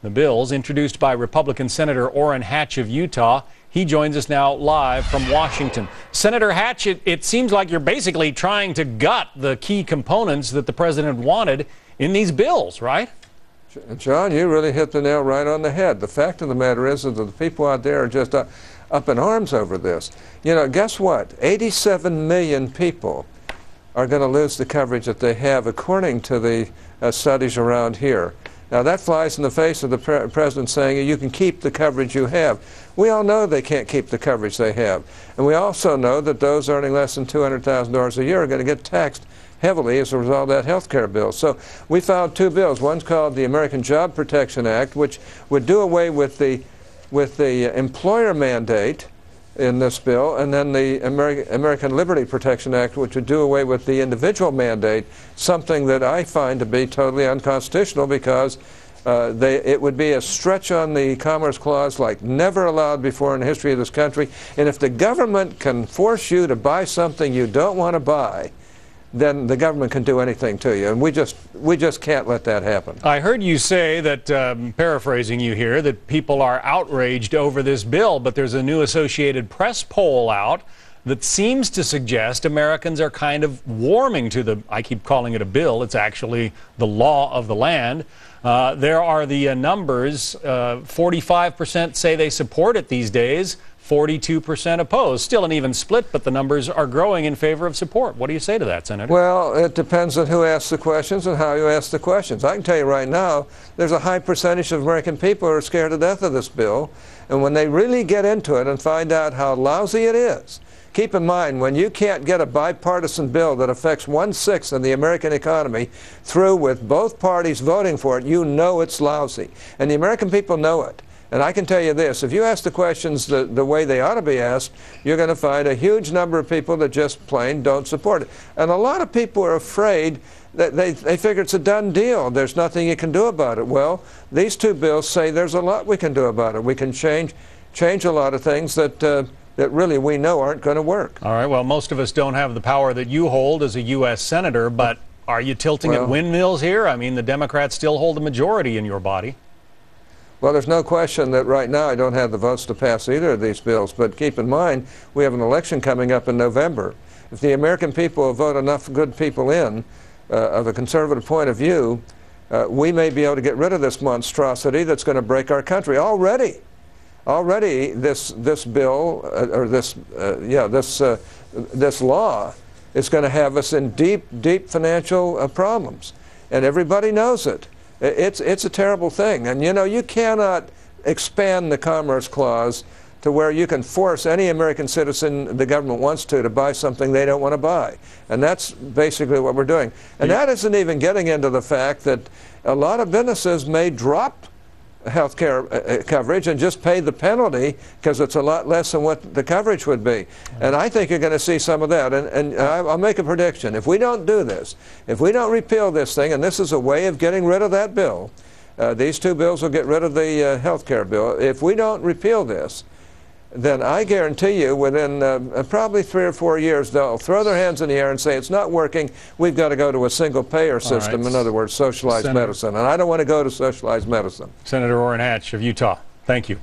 The bills introduced by Republican Senator Orrin Hatch of Utah. He joins us now live from Washington. Senator Hatch, it seems like you're basically trying to gut the key components that the president wanted in these bills, right? John, you really hit the nail right on the head. The fact of the matter is that the people out there are just up in arms over this. You know, guess what? 87 million people are going to lose the coverage that they have, according to the studies around here. Now, that flies in the face of the president saying you can keep the coverage you have. We all know they can't keep the coverage they have. And we also know that those earning less than $200,000 a year are going to get taxed heavily as a result of that health care bill. So we filed two bills. One's called the American Job Protection Act, which would do away with the employer mandate in this bill, and then the American Liberty Protection Act, which would do away with the individual mandate, something that I find to be totally unconstitutional because it would be a stretch on the Commerce Clause like never allowed before in the history of this country. And if the government can force you to buy something you don't want to buy, then the government can do anything to you, and we just can't let that happen. I heard you say that, paraphrasing you here, that people are outraged over this bill, but there's a new Associated Press poll out that seems to suggest Americans are kind of warming to the, I keep calling it a bill, it's actually the law of the land. There are the numbers, 45% say they support it these days, 42% opposed. Still an even split, but the numbers are growing in favor of support. What do you say to that, Senator? Well, it depends on who asks the questions and how you ask the questions. I can tell you right now, there's a high percentage of American people who are scared to death of this bill. And when they really get into it and find out how lousy it is, keep in mind, when you can't get a bipartisan bill that affects 1/6 of the American economy through with both parties voting for it, you know it's lousy. And the American people know it. And I can tell you this, if you ask the questions the way they ought to be asked, you're going to find a huge number of people that just plain don't support it. And a lot of people are afraid that they figure it's a done deal. There's nothing you can do about it. Well, these two bills say there's a lot we can do about it. We can change a lot of things that really we know aren't going to work. All right, well, most of us don't have the power that you hold as a U.S. Senator, but are you tilting at windmills here? I mean, the Democrats still hold a majority in your body. Well, there's no question that right now I don't have the votes to pass either of these bills, but keep in mind we have an election coming up in November. If the American people will vote enough good people in, of a conservative point of view, we may be able to get rid of this monstrosity that's going to break our country. Already this bill, or this law is going to have us in deep financial problems, and everybody knows it. It's a terrible thing. And, you know, you cannot expand the Commerce Clause to where you can force any American citizen the government wants to buy something they don't want to buy. And that's basically what we're doing. And that isn't even getting into the fact that a lot of businesses may drop health care coverage and just pay the penalty because it's a lot less than what the coverage would be. And I think you're going to see some of that. And I'll make a prediction. If we don't do this, if we don't repeal this thing, and this is a way of getting rid of that bill, these two bills will get rid of the health care bill. If we don't repeal this, then I guarantee you within probably 3 or 4 years, they'll throw their hands in the air and say it's not working. We've got to go to a single-payer system, in other words, socialized medicine. And I don't want to go to socialized medicine. Senator Orrin Hatch of Utah, thank you.